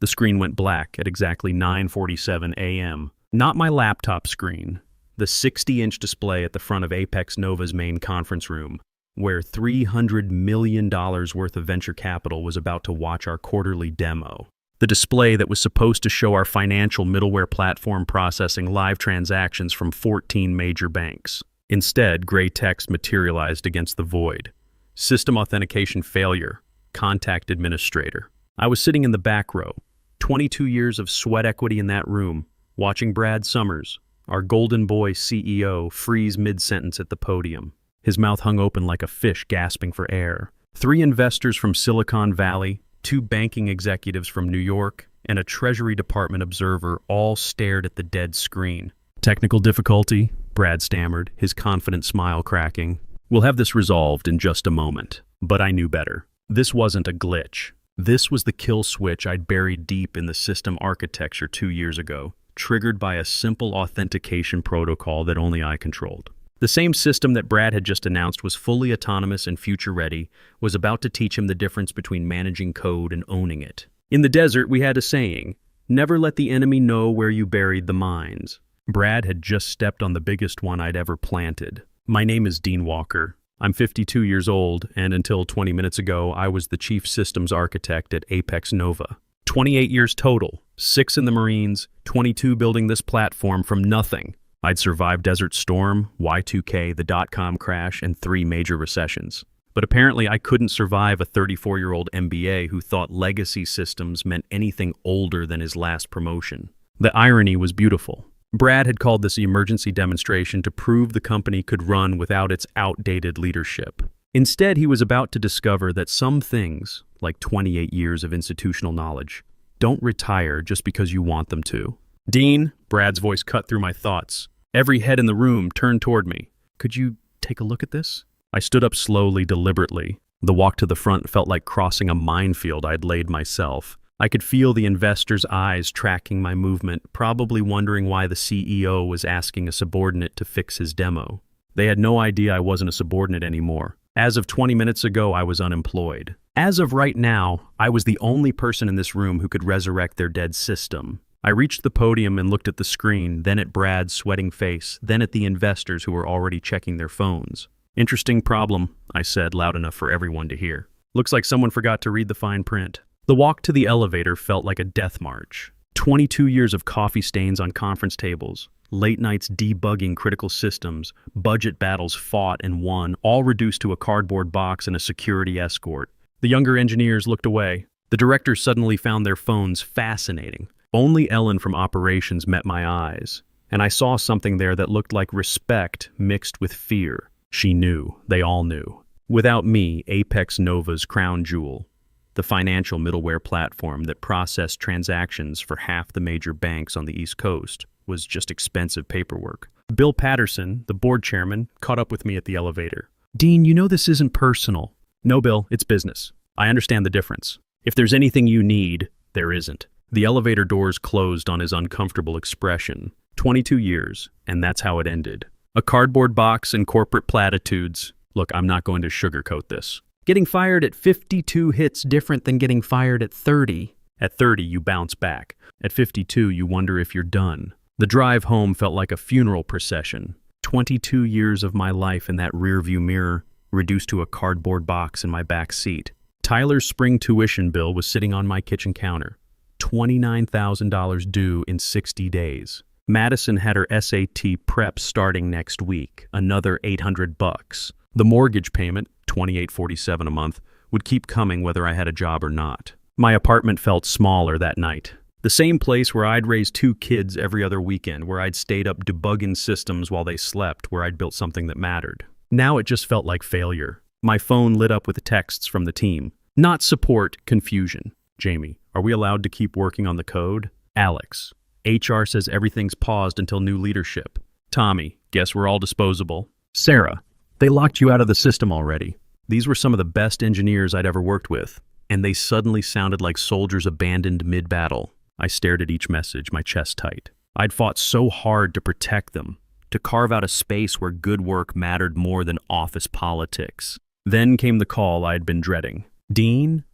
The screen went black at exactly 9:47 a.m. Not my laptop screen, the 60-inch display at the front of Apex Nova's main conference room, where $300 million worth of venture capital was about to watch our quarterly demo. The display that was supposed to show our financial middleware platform processing live transactions from 14 major banks. Instead, gray text materialized against the void. System authentication failure. Contact administrator. I was sitting in the back row. 22 years of sweat equity in that room, watching Brad Summers, our golden boy CEO, freeze mid-sentence at the podium. His mouth hung open like a fish gasping for air. 3 investors from Silicon Valley, 2 banking executives from New York, and a Treasury Department observer all stared at the dead screen. Technical difficulty, Brad stammered, his confident smile cracking. We'll have this resolved in just a moment. But I knew better. This wasn't a glitch. This was the kill switch I'd buried deep in the system architecture 2 years ago, triggered by a simple authentication protocol that only I controlled. The same system that Brad had just announced was fully autonomous and future-ready was about to teach him the difference between managing code and owning it. In the desert, we had a saying, never let the enemy know where you buried the mines. Brad had just stepped on the biggest one I'd ever planted. My name is Dean Walker. I'm 52 years old, and until 20 minutes ago, I was the chief systems architect at Apex Nova. 28 years total, 6 in the Marines, 22 building this platform from nothing. I'd survived Desert Storm, Y2K, the dot-com crash, and 3 major recessions. But apparently I couldn't survive a 34-year-old MBA who thought legacy systems meant anything older than his last promotion. The irony was beautiful. Brad had called this emergency demonstration to prove the company could run without its outdated leadership. Instead, he was about to discover that some things, like 28 years of institutional knowledge, don't retire just because you want them to. Dean, Brad's voice cut through my thoughts. Every head in the room turned toward me. Could you take a look at this? I stood up slowly, deliberately. The walk to the front felt like crossing a minefield I'd laid myself. I could feel the investors' eyes tracking my movement, probably wondering why the CEO was asking a subordinate to fix his demo. They had no idea I wasn't a subordinate anymore. As of 20 minutes ago, I was unemployed. As of right now, I was the only person in this room who could resurrect their dead system. I reached the podium and looked at the screen, then at Brad's sweating face, then at the investors who were already checking their phones. Interesting problem, I said loud enough for everyone to hear. Looks like someone forgot to read the fine print. The walk to the elevator felt like a death march. 22 years of coffee stains on conference tables, late nights debugging critical systems, budget battles fought and won, all reduced to a cardboard box and a security escort. The younger engineers looked away. The directors suddenly found their phones fascinating. Only Ellen from operations met my eyes, and I saw something there that looked like respect mixed with fear. She knew. They all knew. Without me, Apex Nova's crown jewel, the financial middleware platform that processed transactions for half the major banks on the East Coast, was just expensive paperwork. Bill Patterson, the board chairman, caught up with me at the elevator. Dean, you know this isn't personal. No, Bill, it's business. I understand the difference. If there's anything you need, there isn't. The elevator doors closed on his uncomfortable expression. 22 years, and that's how it ended. A cardboard box and corporate platitudes. Look, I'm not going to sugarcoat this. Getting fired at 52 hits different than getting fired at 30. At 30, you bounce back. At 52, you wonder if you're done. The drive home felt like a funeral procession. 22 years of my life in that rearview mirror, reduced to a cardboard box in my back seat. Tyler's spring tuition bill was sitting on my kitchen counter. $29,000 due in 60 days. Madison had her SAT prep starting next week, another $800. The mortgage payment, $28.47 a month, would keep coming whether I had a job or not. My apartment felt smaller that night. The same place where I'd raised 2 kids every other weekend, where I'd stayed up debugging systems while they slept, where I'd built something that mattered. Now it just felt like failure. My phone lit up with texts from the team. Not support, confusion. Jamie, are we allowed to keep working on the code? Alex, HR says everything's paused until new leadership. Tommy, guess we're all disposable. Sarah, they locked you out of the system already. These were some of the best engineers I'd ever worked with, and they suddenly sounded like soldiers abandoned mid-battle. I stared at each message, my chest tight. I'd fought so hard to protect them, to carve out a space where good work mattered more than office politics. Then came the call I'd been dreading. Dean,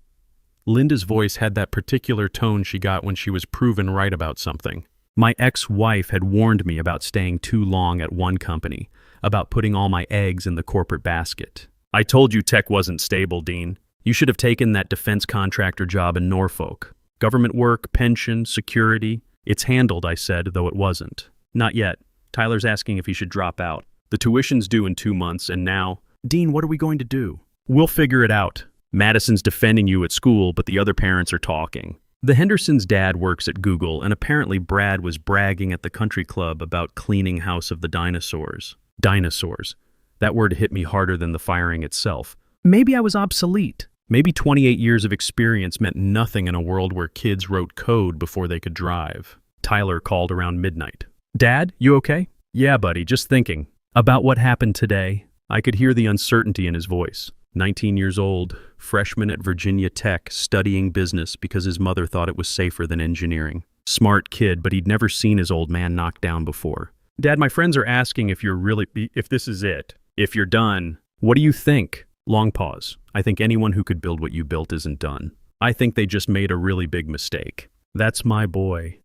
Linda's voice had that particular tone she got when she was proven right about something. My ex-wife had warned me about staying too long at one company, about putting all my eggs in the corporate basket. I told you tech wasn't stable, Dean. You should have taken that defense contractor job in Norfolk. Government work, pension, security. It's handled, I said, though it wasn't. Not yet. Tyler's asking if he should drop out. The tuition's due in 2 months, and now... Dean, what are we going to do? We'll figure it out. Madison's defending you at school, but the other parents are talking. The Hendersons' dad works at Google, and apparently Brad was bragging at the country club about cleaning House of the Dinosaurs. Dinosaurs. That word hit me harder than the firing itself. Maybe I was obsolete. Maybe 28 years of experience meant nothing in a world where kids wrote code before they could drive. Tyler called around midnight. Dad, you okay? Yeah, buddy, just thinking. About what happened today. I could hear the uncertainty in his voice. 19 years old, freshman at Virginia Tech, studying business because his mother thought it was safer than engineering. Smart kid, but he'd never seen his old man knocked down before. Dad, my friends are asking if this is it. If you're done, what do you think? Long pause. I think anyone who could build what you built isn't done. I think they just made a really big mistake. That's my boy.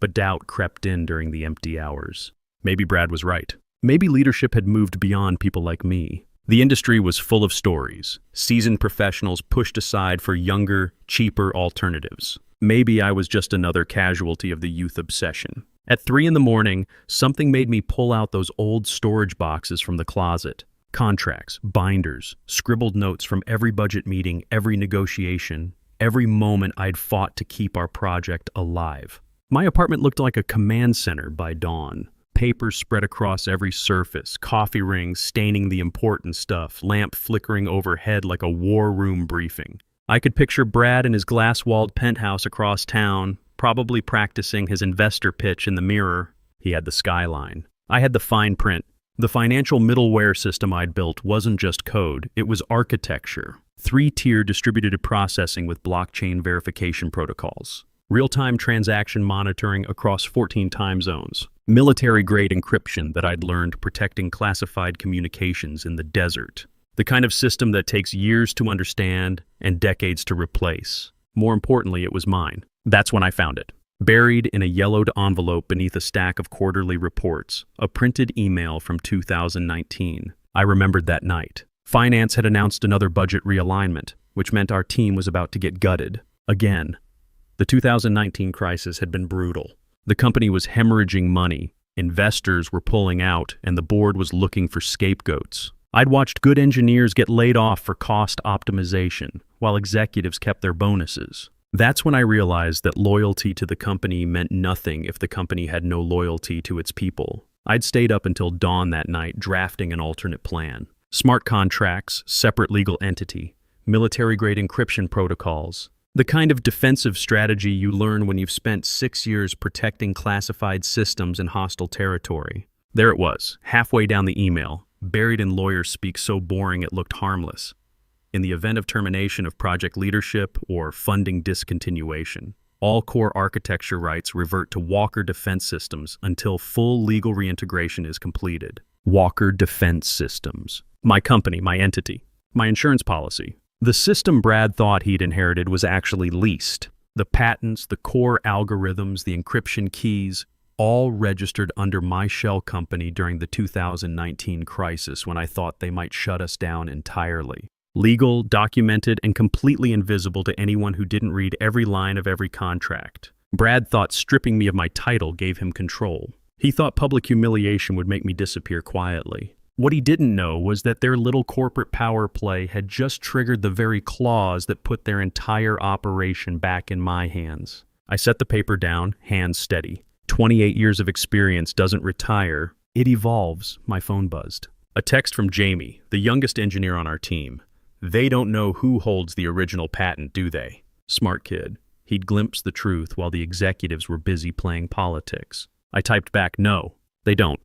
But doubt crept in during the empty hours. Maybe Brad was right. Maybe leadership had moved beyond people like me. The industry was full of stories. Seasoned professionals pushed aside for younger, cheaper alternatives. Maybe I was just another casualty of the youth obsession. At 3 in the morning, something made me pull out those old storage boxes from the closet. Contracts, binders, scribbled notes from every budget meeting, every negotiation, every moment I'd fought to keep our project alive. My apartment looked like a command center by dawn. Papers spread across every surface, coffee rings staining the important stuff, lamp flickering overhead like a war room briefing. I could picture Brad in his glass-walled penthouse across town, probably practicing his investor pitch in the mirror. He had the skyline. I had the fine print. The financial middleware system I'd built wasn't just code, it was architecture. 3-tier distributed processing with blockchain verification protocols. Real-time transaction monitoring across 14 time zones. Military-grade encryption that I'd learned protecting classified communications in the desert. The kind of system that takes years to understand and decades to replace. More importantly, it was mine. That's when I found it. Buried in a yellowed envelope beneath a stack of quarterly reports, a printed email from 2019. I remembered that night. Finance had announced another budget realignment, which meant our team was about to get gutted. Again. The 2019 crisis had been brutal. The company was hemorrhaging money, investors were pulling out, and the board was looking for scapegoats. I'd watched good engineers get laid off for cost optimization, while executives kept their bonuses. That's when I realized that loyalty to the company meant nothing if the company had no loyalty to its people. I'd stayed up until dawn that night drafting an alternate plan. Smart contracts, separate legal entity, military-grade encryption protocols. The kind of defensive strategy you learn when you've spent 6 years protecting classified systems in hostile territory. There it was, halfway down the email, buried in lawyer speak so boring it looked harmless. In the event of termination of project leadership or funding discontinuation, all core architecture rights revert to Walker Defense Systems until full legal reintegration is completed. Walker Defense Systems. My company, my entity, my insurance policy. The system Brad thought he'd inherited was actually leased. The patents, the core algorithms, the encryption keys, all registered under my shell company during the 2019 crisis when I thought they might shut us down entirely. Legal, documented, and completely invisible to anyone who didn't read every line of every contract. Brad thought stripping me of my title gave him control. He thought public humiliation would make me disappear quietly. What he didn't know was that their little corporate power play had just triggered the very clause that put their entire operation back in my hands. I set the paper down, hands steady. 28 years of experience doesn't retire, it evolves. My phone buzzed. A text from Jamie, the youngest engineer on our team. They don't know who holds the original patent, do they? Smart kid. He'd glimpsed the truth while the executives were busy playing politics. I typed back, no, they don't.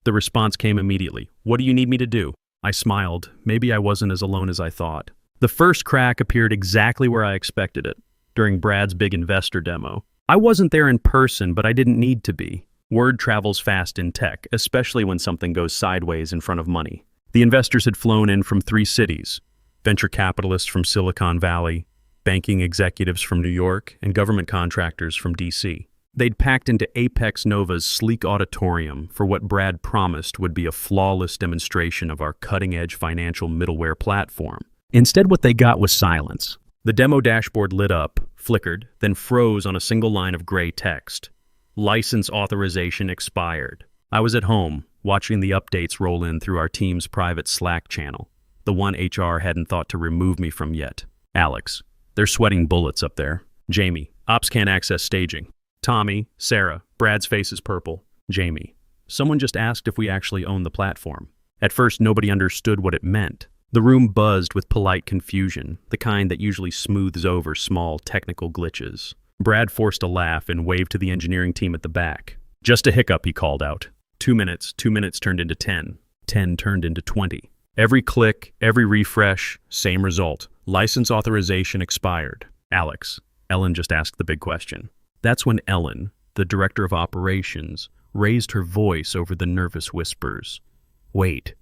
The response came immediately. What do you need me to do? I smiled. Maybe I wasn't as alone as I thought. The first crack appeared exactly where I expected it, during Brad's big investor demo. I wasn't there in person, but I didn't need to be. Word travels fast in tech, especially when something goes sideways in front of money. The investors had flown in from 3 cities. Venture capitalists from Silicon Valley, banking executives from New York and government contractors from DC. They'd packed into Apex Nova's sleek auditorium for what Brad promised would be a flawless demonstration of our cutting-edge financial middleware platform. Instead, what they got was silence. The demo dashboard lit up, flickered, then froze on a single line of gray text. License authorization expired. I was at home, watching the updates roll in through our team's private Slack channel, the one HR hadn't thought to remove me from yet. Alex, they're sweating bullets up there. Jamie, ops can't access staging. Tommy, Sarah, Brad's face is purple. Jamie, someone just asked if we actually own the platform. At first, nobody understood what it meant. The room buzzed with polite confusion, the kind that usually smooths over small technical glitches. Brad forced a laugh and waved to the engineering team at the back. Just a hiccup, he called out. 2 minutes turned into 10. 10 turned into 20. Every click, every refresh, same result. License authorization expired. Alex, Ellen just asked the big question. That's when Ellen, the director of operations, raised her voice over the nervous whispers. Wait,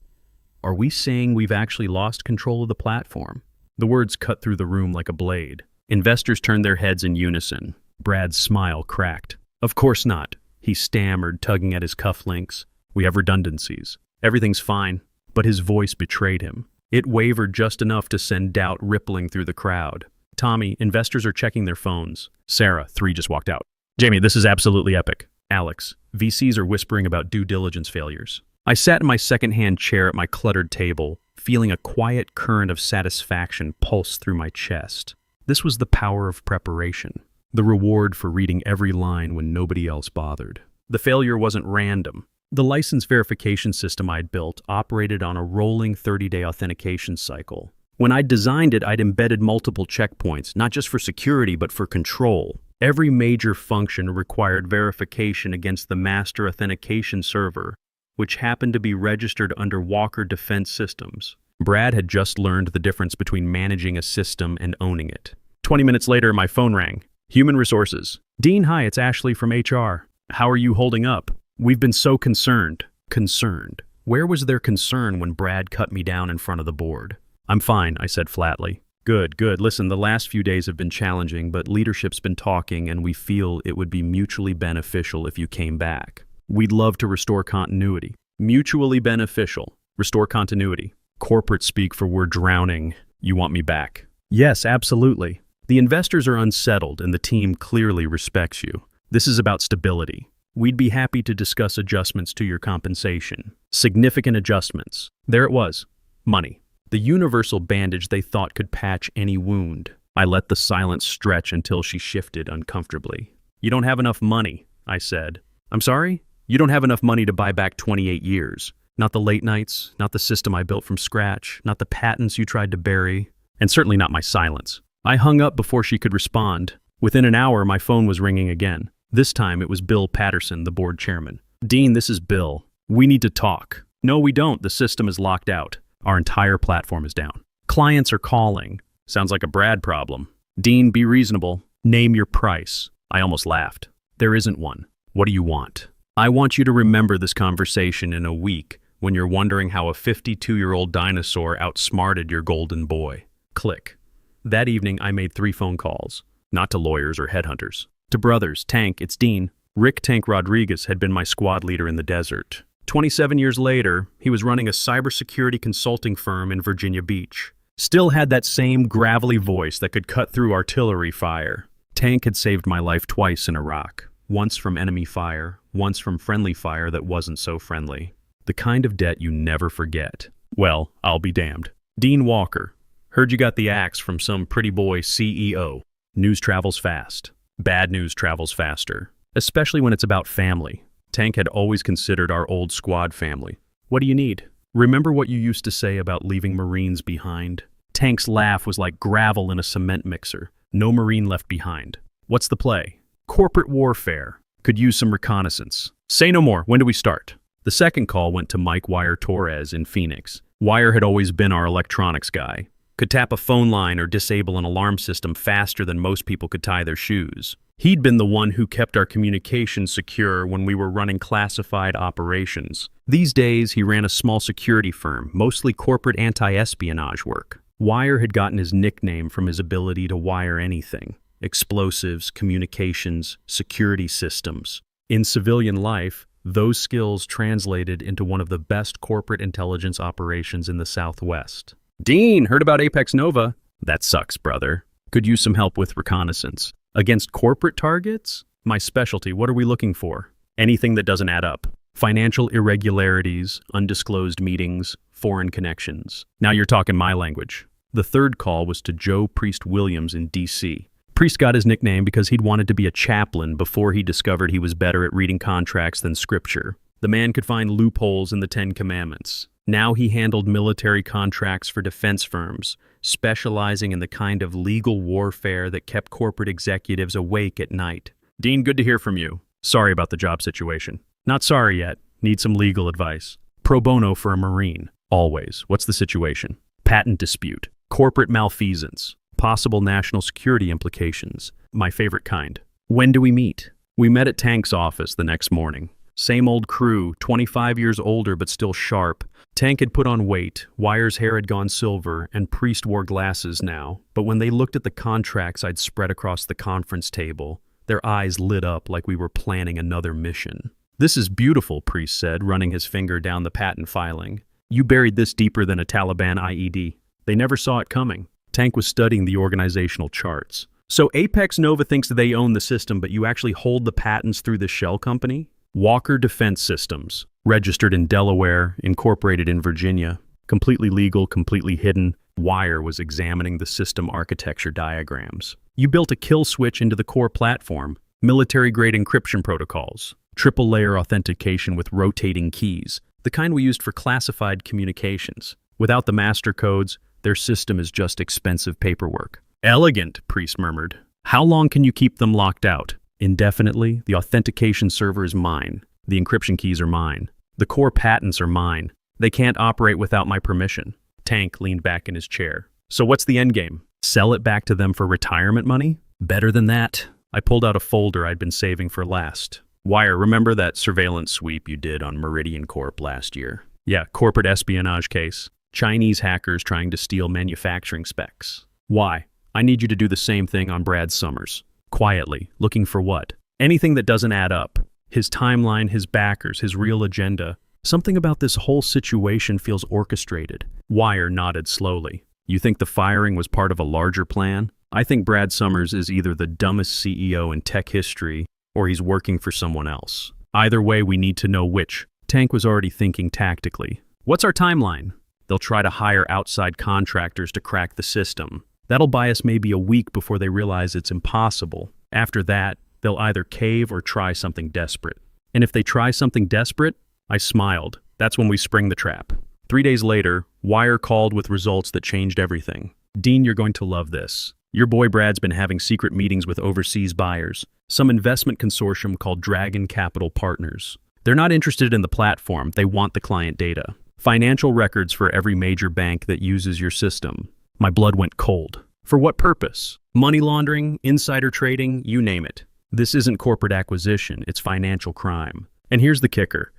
are we saying we've actually lost control of the platform? The words cut through the room like a blade. Investors turned their heads in unison. Brad's smile cracked. Of course not, he stammered, tugging at his cufflinks. We have redundancies. Everything's fine. But his voice betrayed him. It wavered just enough to send doubt rippling through the crowd. Tommy, investors are checking their phones. Sarah, 3 just walked out. Jamie, this is absolutely epic. Alex, VCs are whispering about due diligence failures. I sat in my second-hand chair at my cluttered table, feeling a quiet current of satisfaction pulse through my chest. This was the power of preparation, the reward for reading every line when nobody else bothered. The failure wasn't random. The license verification system I'd built operated on a rolling 30-day authentication cycle. When I'd designed it, I'd embedded multiple checkpoints, not just for security, but for control. Every major function required verification against the master authentication server, which happened to be registered under Walker Defense Systems. Brad had just learned the difference between managing a system and owning it. 20 minutes later, my phone rang. Human Resources. Dean, hi, it's Ashley from HR. How are you holding up? We've been so concerned. Concerned. Where was their concern when Brad cut me down in front of the board? I'm fine, I said flatly. Good. Listen, the last few days have been challenging, but leadership's been talking and we feel it would be mutually beneficial if you came back. We'd love to restore continuity. Mutually beneficial. Restore continuity. Corporate speak for we're drowning. You want me back? Yes, absolutely. The investors are unsettled and the team clearly respects you. This is about stability. We'd be happy to discuss adjustments to your compensation. Significant adjustments. There it was. Money. The universal bandage they thought could patch any wound. I let the silence stretch until she shifted uncomfortably. You don't have enough money, I said. I'm sorry? You don't have enough money to buy back 28 years. Not the late nights, not the system I built from scratch, not the patents you tried to bury, and certainly not my silence. I hung up before she could respond. Within an hour, my phone was ringing again. This time, it was Bill Patterson, the board chairman. Dean, this is Bill. We need to talk. No, we don't. The system is locked out. Our entire platform is down. Clients are calling. Sounds like a Brad problem. Dean, be reasonable. Name your price. I almost laughed. There isn't one. What do you want? I want you to remember this conversation in a week when you're wondering how a 52-year-old dinosaur outsmarted your golden boy. Click. That evening, I made 3 phone calls. Not to lawyers or headhunters. To brothers, Tank, it's Dean. Rick Tank Rodriguez had been my squad leader in the desert. 27 years later, he was running a cybersecurity consulting firm in Virginia Beach. Still had that same gravelly voice that could cut through artillery fire. Tank had saved my life twice in Iraq. Once from enemy fire, once from friendly fire that wasn't so friendly. The kind of debt you never forget. Well, I'll be damned. Dean Walker. Heard you got the axe from some pretty boy CEO. News travels fast. Bad news travels faster. Especially when it's about family. Tank had always considered our old squad family. What do you need? Remember what you used to say about leaving Marines behind? Tank's laugh was like gravel in a cement mixer. No Marine left behind. What's the play? Corporate warfare. Could use some reconnaissance. Say no more. When do we start? The second call went to Mike Wire Torres in Phoenix. Wire had always been our electronics guy. Could tap a phone line or disable an alarm system faster than most people could tie their shoes. He'd been the one who kept our communications secure when we were running classified operations. These days, he ran a small security firm, mostly corporate anti-espionage work. Wire had gotten his nickname from his ability to wire anything: explosives, communications, security systems. In civilian life, those skills translated into one of the best corporate intelligence operations in the Southwest. Dean, heard about Apex Nova? That sucks, brother. Could use some help with reconnaissance. Against corporate targets? My specialty. What are we looking for? Anything that doesn't add up. Financial irregularities, undisclosed meetings, foreign connections. Now you're talking my language. The third call was to Joe Priest Williams in D.C. Priest got his nickname because he'd wanted to be a chaplain before he discovered he was better at reading contracts than scripture. The man could find loopholes in the Ten Commandments. Now he handled military contracts for defense firms, specializing in the kind of legal warfare that kept corporate executives awake at night. Dean, good to hear from you. Sorry about the job situation. Not sorry yet. Need some legal advice. Pro bono for a Marine. Always. What's the situation? Patent dispute. Corporate malfeasance. Possible national security implications. My favorite kind. When do we meet? We met at Tank's office the next morning. Same old crew, 25 years older but still sharp. Tank had put on weight, Wire's hair had gone silver, and Priest wore glasses now. But when they looked at the contracts I'd spread across the conference table, their eyes lit up like we were planning another mission. This is beautiful, Priest said, running his finger down the patent filing. You buried this deeper than a Taliban IED. They never saw it coming. Tank was studying the organizational charts. So Apex Nova thinks they own the system, but you actually hold the patents through the shell company? Walker Defense Systems, registered in Delaware, incorporated in Virginia. Completely legal, completely hidden. Wire was examining the system architecture diagrams. You built a kill switch into the core platform, military-grade encryption protocols, triple-layer authentication with rotating keys, the kind we used for classified communications. Without the master codes, their system is just expensive paperwork. Elegant, Priest murmured. How long can you keep them locked out? Indefinitely. The authentication server is mine. The encryption keys are mine. The core patents are mine. They can't operate without my permission. Tank leaned back in his chair. So what's the endgame? Sell it back to them for retirement money? Better than that. I pulled out a folder I'd been saving for last. Wire, remember that surveillance sweep you did on Meridian Corp last year? Yeah, corporate espionage case. Chinese hackers trying to steal manufacturing specs. Why? I need you to do the same thing on Brad Summers. Quietly, looking for what? Anything that doesn't add up. His timeline, his backers, his real agenda. Something about this whole situation feels orchestrated. Wire nodded slowly. You think the firing was part of a larger plan? I think Brad Summers is either the dumbest CEO in tech history, or he's working for someone else. Either way, we need to know which. Tank was already thinking tactically. What's our timeline? They'll try to hire outside contractors to crack the system. That'll buy us maybe a week before they realize it's impossible. After that, they'll either cave or try something desperate. And if they try something desperate, I smiled. That's when we spring the trap. 3 days later, Wire called with results that changed everything. Dean, you're going to love this. Your boy Brad's been having secret meetings with overseas buyers, some investment consortium called Dragon Capital Partners. They're not interested in the platform, they want the client data. Financial records for every major bank that uses your system. My blood went cold. For what purpose? Money laundering, insider trading, you name it. This isn't corporate acquisition, it's financial crime. And here's the kicker.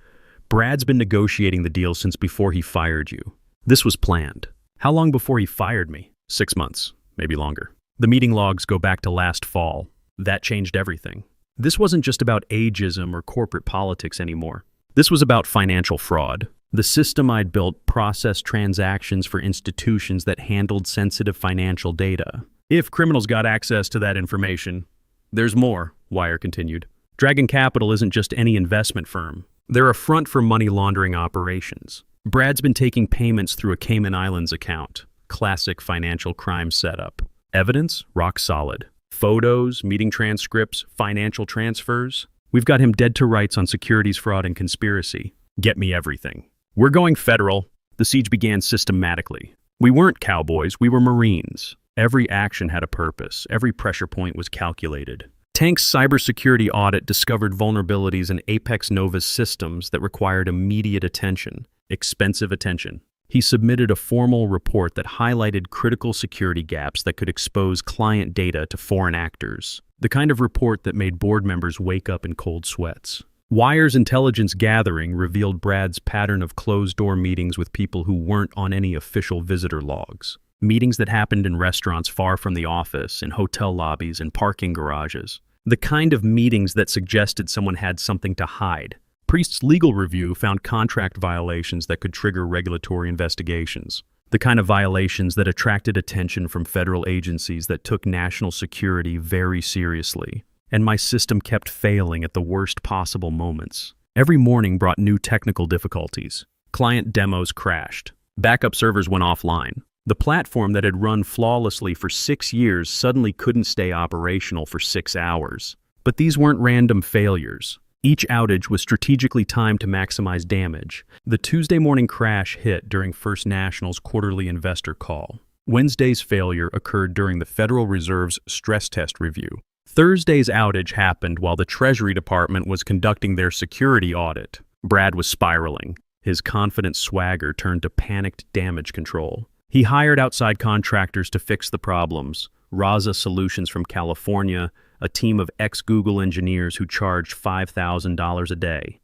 Brad's been negotiating the deal since before he fired you. This was planned. How long before he fired me? 6 months, maybe longer. The meeting logs go back to last fall. That changed everything. This wasn't just about ageism or corporate politics anymore. This was about financial fraud. The system I'd built processed transactions for institutions that handled sensitive financial data. If criminals got access to that information, there's more, Wire continued. Dragon Capital isn't just any investment firm. They're a front for money laundering operations. Brad's been taking payments through a Cayman Islands account. Classic financial crime setup. Evidence? Rock solid. Photos, meeting transcripts, financial transfers. We've got him dead to rights on securities fraud and conspiracy. Get me everything. We're going federal. The siege began systematically. We weren't cowboys, we were Marines. Every action had a purpose. Every pressure point was calculated. Tank's cybersecurity audit discovered vulnerabilities in Apex Nova's systems that required immediate attention, expensive attention. He submitted a formal report that highlighted critical security gaps that could expose client data to foreign actors. The kind of report that made board members wake up in cold sweats. Wire's intelligence gathering revealed Brad's pattern of closed-door meetings with people who weren't on any official visitor logs. Meetings that happened in restaurants far from the office, in hotel lobbies, and parking garages. The kind of meetings that suggested someone had something to hide. Priest's legal review found contract violations that could trigger regulatory investigations. The kind of violations that attracted attention from federal agencies that took national security very seriously. And my system kept failing at the worst possible moments. Every morning brought new technical difficulties. Client demos crashed. Backup servers went offline. The platform that had run flawlessly for 6 years suddenly couldn't stay operational for 6 hours. But these weren't random failures. Each outage was strategically timed to maximize damage. The Tuesday morning crash hit during First National's quarterly investor call. Wednesday's failure occurred during the Federal Reserve's stress test review. Thursday's outage happened while the Treasury Department was conducting their security audit. Brad was spiraling. His confident swagger turned to panicked damage control. He hired outside contractors to fix the problems. Raza Solutions from California, a team of ex-Google engineers who charged $5,000 a day.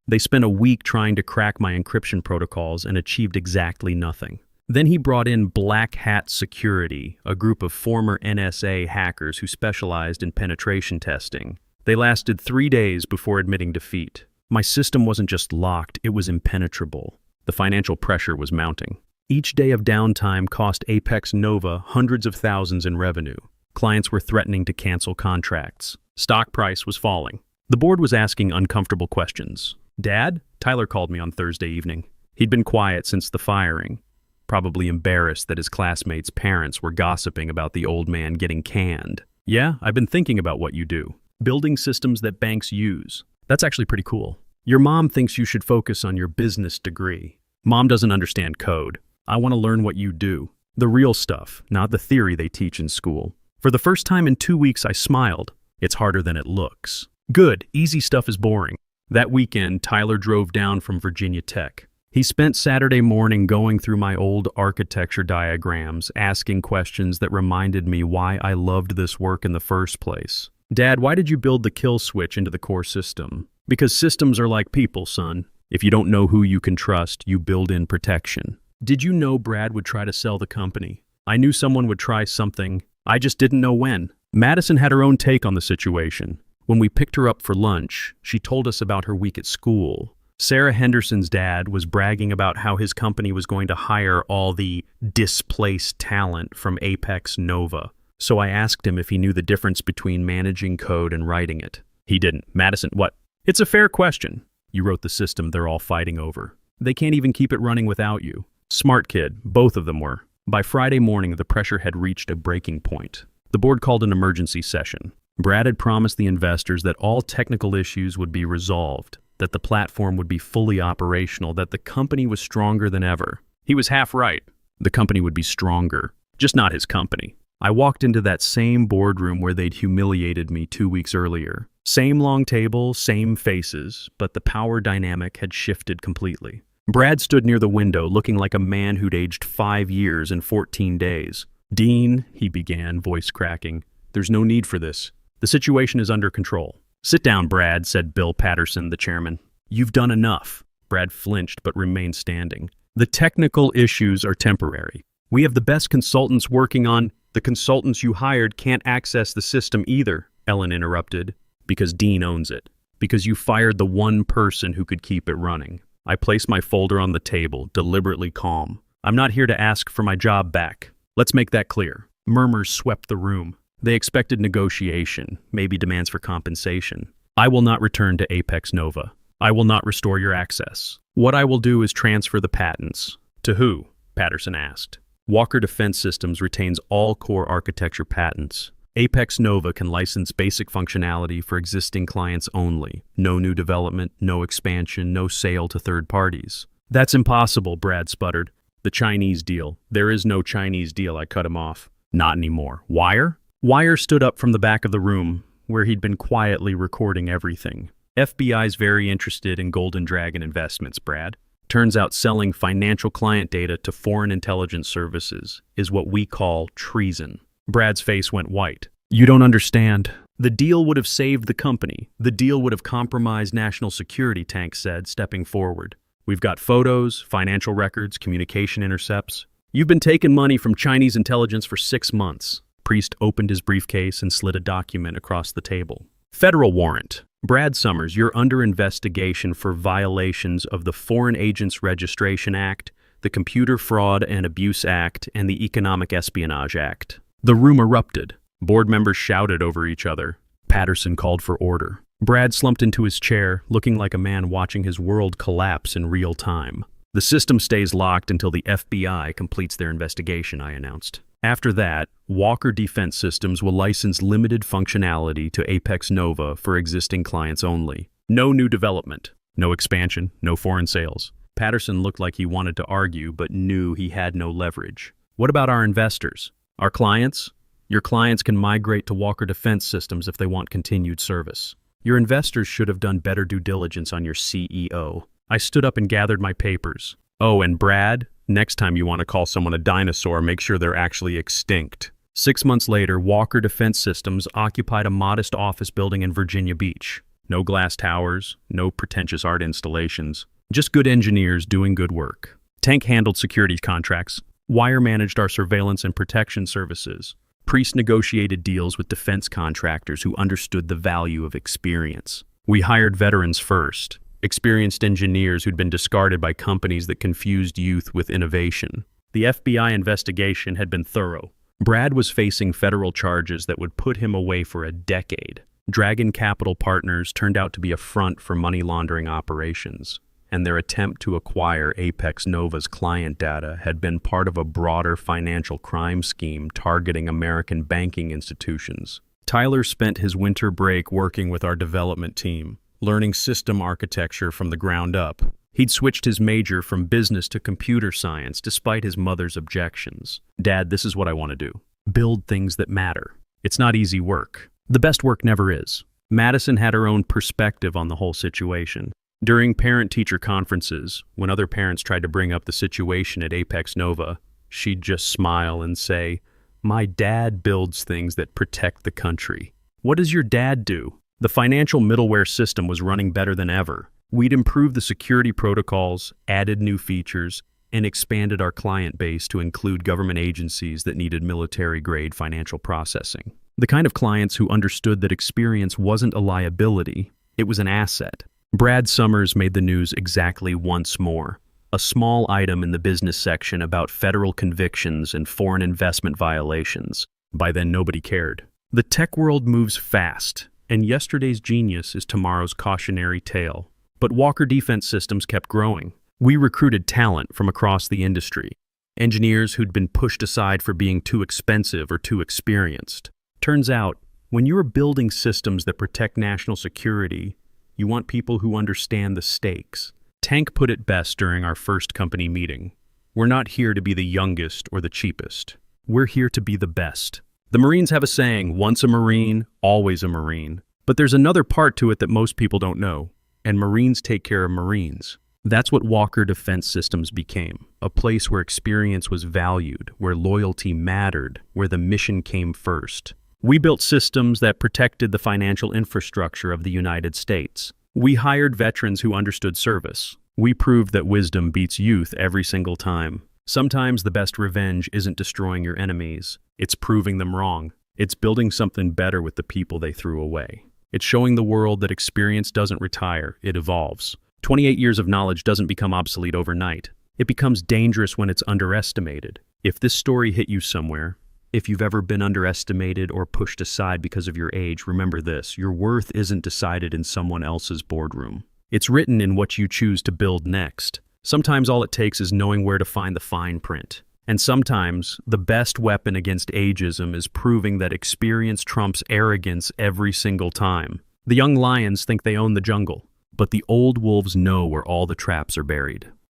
They spent a week trying to crack my encryption protocols and achieved exactly nothing. Then he brought in Black Hat Security, a group of former NSA hackers who specialized in penetration testing. They lasted 3 days before admitting defeat. My system wasn't just locked, it was impenetrable. The financial pressure was mounting. Each day of downtime cost Apex Nova hundreds of thousands in revenue. Clients were threatening to cancel contracts. Stock price was falling. The board was asking uncomfortable questions. "Dad?" Tyler called me on Thursday evening. He'd been quiet since the firing, probably embarrassed that his classmates' parents were gossiping about the old man getting canned. "Yeah, I've been thinking about what you do. Building systems that banks use. That's actually pretty cool. Your mom thinks you should focus on your business degree. Mom doesn't understand code. I want to learn what you do. The real stuff, not the theory they teach in school." For the first time in 2 weeks, I smiled. It's harder than it looks. Good, easy stuff is boring. That weekend, Tyler drove down from Virginia Tech. He spent Saturday morning going through my old architecture diagrams, asking questions that reminded me why I loved this work in the first place. "Dad, why did you build the kill switch into the core system?" "Because systems are like people, son. If you don't know who you can trust, you build in protection." "Did you know Brad would try to sell the company?" "I knew someone would try something. I just didn't know when." Madison had her own take on the situation. When we picked her up for lunch, she told us about her week at school. Sarah Henderson's dad was bragging about how his company was going to hire all the displaced talent from Apex Nova. So I asked him if he knew the difference between managing code and writing it. He didn't. "Madison, what?" "It's a fair question. You wrote the system they're all fighting over. They can't even keep it running without you." Smart kid, both of them were. By Friday morning, the pressure had reached a breaking point. The board called an emergency session. Brad had promised the investors that all technical issues would be resolved, that the platform would be fully operational, that the company was stronger than ever. He was half right. The company would be stronger, just not his company. I walked into that same boardroom where they'd humiliated me 2 weeks earlier. Same long table, same faces, but the power dynamic had shifted completely. Brad stood near the window, looking like a man who'd aged 5 years in 14 days. "Dean," he began, voice cracking, "there's no need for this. The situation is under control." "Sit down, Brad," said Bill Patterson, the chairman. "You've done enough." Brad flinched but remained standing. "The technical issues are temporary. We have the best consultants working on—" "The consultants you hired can't access the system either," Ellen interrupted. "Because Dean owns it. Because you fired the one person who could keep it running." I placed my folder on the table, deliberately calm. "I'm not here to ask for my job back. Let's make that clear." Murmurs swept the room. They expected negotiation, maybe demands for compensation. "I will not return to Apex Nova. I will not restore your access. What I will do is transfer the patents." "To who?" Patterson asked. "Walker Defense Systems retains all core architecture patents. Apex Nova can license basic functionality for existing clients only. No new development, no expansion, no sale to third parties." "That's impossible," Brad sputtered. "The Chinese deal." "There is no Chinese deal," I cut him off. "Not anymore." "Wire?" Wire stood up from the back of the room, where he'd been quietly recording everything. "FBI's very interested in Golden Dragon investments, Brad. Turns out selling financial client data to foreign intelligence services is what we call treason." Brad's face went white. "You don't understand. The deal would have saved the company. The deal would have compromised national security," Tank said, stepping forward. "We've got photos, financial records, communication intercepts. You've been taking money from Chinese intelligence for 6 months. Priest opened his briefcase and slid a document across the table. Federal warrant. Brad Summers, you're under investigation for violations of the Foreign Agents Registration Act, the Computer Fraud and Abuse Act, and the Economic Espionage Act. The room erupted. Board members shouted over each other. Patterson called for order. Brad slumped into his chair, looking like a man watching his world collapse in real time. The system stays locked until the FBI completes their investigation, I announced. After that, Walker Defense Systems will license limited functionality to Apex Nova for existing clients only. No new development, no expansion, no foreign sales. Patterson looked like he wanted to argue, but knew he had no leverage. What about our investors? Our clients? Your clients can migrate to Walker Defense Systems if they want continued service. Your investors should have done better due diligence on your CEO. I stood up and gathered my papers. Oh, and Brad, next time you want to call someone a dinosaur, make sure they're actually extinct. 6 months later, Walker Defense Systems occupied a modest office building in Virginia Beach. No glass towers, no pretentious art installations, just good engineers doing good work. Tank handled security contracts. Wire managed our surveillance and protection services. Priest negotiated deals with defense contractors who understood the value of experience. We hired veterans first. Experienced engineers who'd been discarded by companies that confused youth with innovation. The FBI investigation had been thorough. Brad was facing federal charges that would put him away for a decade. Dragon Capital Partners turned out to be a front for money laundering operations, and their attempt to acquire Apex Nova's client data had been part of a broader financial crime scheme targeting American banking institutions. Tyler spent his winter break working with our development team, learning system architecture from the ground up. He'd switched his major from business to computer science despite his mother's objections. Dad, this is what I want to do. Build things that matter. It's not easy work. The best work never is. Madison had her own perspective on the whole situation. During parent-teacher conferences, when other parents tried to bring up the situation at Apex Nova, she'd just smile and say, "My dad builds things that protect the country." What does your dad do? The financial middleware system was running better than ever. We'd improved the security protocols, added new features, and expanded our client base to include government agencies that needed military-grade financial processing. The kind of clients who understood that experience wasn't a liability, it was an asset. Brad Summers made the news exactly once more. A small item in the business section about federal convictions and foreign investment violations. By then, nobody cared. The tech world moves fast, and yesterday's genius is tomorrow's cautionary tale. But Walker Defense Systems kept growing. We recruited talent from across the industry. Engineers who'd been pushed aside for being too expensive or too experienced. Turns out, when you're building systems that protect national security, you want people who understand the stakes. Tank put it best during our first company meeting. We're not here to be the youngest or the cheapest. We're here to be the best. The Marines have a saying, once a Marine, always a Marine. But there's another part to it that most people don't know, and Marines take care of Marines. That's what Walker Defense Systems became, a place where experience was valued, where loyalty mattered, where the mission came first. We built systems that protected the financial infrastructure of the United States. We hired veterans who understood service. We proved that wisdom beats youth every single time. Sometimes the best revenge isn't destroying your enemies. It's proving them wrong. It's building something better with the people they threw away. It's showing the world that experience doesn't retire, it evolves. 28 years of knowledge doesn't become obsolete overnight. It becomes dangerous when it's underestimated. If this story hit you somewhere, if you've ever been underestimated or pushed aside because of your age, remember this: your worth isn't decided in someone else's boardroom. It's written in what you choose to build next. Sometimes all it takes is knowing where to find the fine print. And sometimes the best weapon against ageism is proving that experience trumps arrogance every single time. The young lions think they own the jungle, but the old wolves know where all the traps are buried.